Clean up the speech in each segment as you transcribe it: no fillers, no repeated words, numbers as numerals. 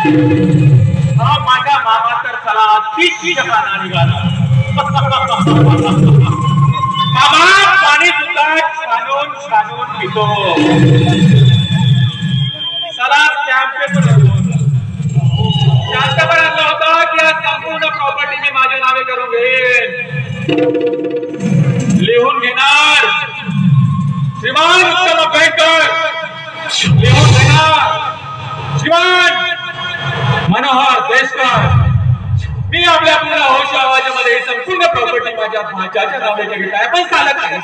हा माझा मामा तर चला 30 जगाना निघाला. मामा पाणी सुद्धा छानून छानून पितो. चला त्यांच्याकडे आणलं होतं की या संपूर्ण प्रॉपर्टी मी माझ्या नावे करून घेईन. लिहून घेणार श्रीमान उत्तम बँकर, लिहून घेणार श्रीमान मनोहर देशकर. मी आपल्या पूर्ण होश आवाजामध्ये ही संपूर्ण प्रॉपर्टी माझ्या भाच्याच्या नावे घेत आहे. पण चालत नाही.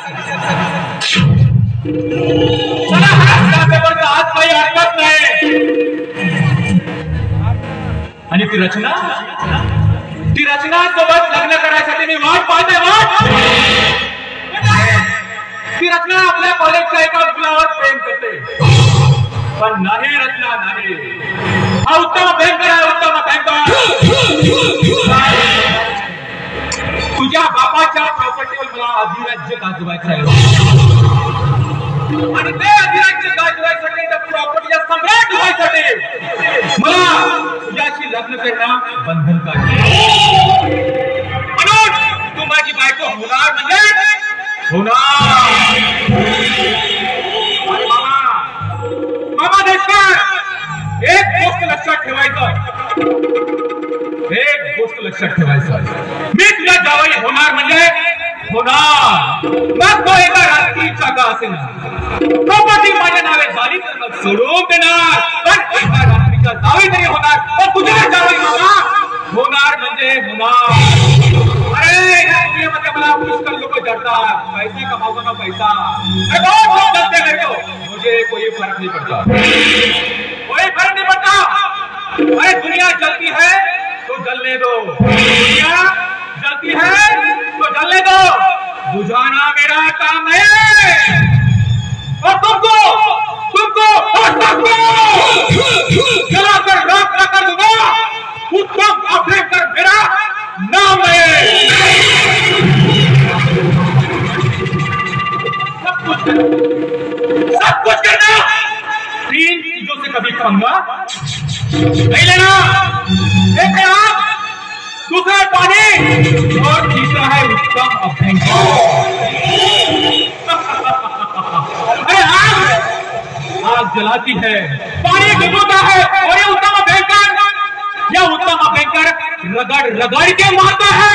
आज काही हरकत नाही. आणि ती रचना सोबत लग्न करायसाठी मी वाट पाहते. वाट ती रचना आपल्या कॉलेजच्या एका मुलावर प्रेम करते. पण नाही रचना नाही. हा उत्तम बँकर आहे. उत्तम बँकर तुझ्या बापाच्या प्रॉपर्टीवर मला अधिराज्य गाजवायचं आहे. आणि ते अधिराज्य गाजवायसाठी त्या प्रॉपर्टीचा सम्राट व्हायसाठी मला तुझ्याशी लग्न करणं बंधनकारक आहे. म्हणून तू माझी बायको होणार म्हणजे होणार. मामा देशकर, एक गोष्ट लक्षात ठेवायचं. मी तुझ्या जावई होणार म्हणजे होणार. मग तो एका राजकीयचा का असेल प्रॉपर्टी माझ्या नावे झाली तर मग सोडून देणार. पण एका रात्रीच्या जावई तरी होणार. पण तुझ्या जावई मामा होणार म्हणजे होणार. अरे या दुनियेमध्ये मला पुष्कळ लोक जडतात. पैसा कमावतो ना पैसा. मुझे कोई फर्क नहीं पड़ता. अरे दुनिया जलती है तो जलने दो. दुनिया जलती है तो जलने दो. बुझाना मेरा काम है. और तुमको जलाकर राख कर दूंगा. उत्तम अभ्यंकर मेरा नाम है. सब कुछ करना. 3 चीजों से कभी पंगा नहीं लेना. एक है आग, दूसरा है पानी और तीसरा है उत्तम अभ्यंकर. अरे आग जलाती है, पानी डुबोता है और ये उत्तम अभ्यंकर रगड़ के मारता है.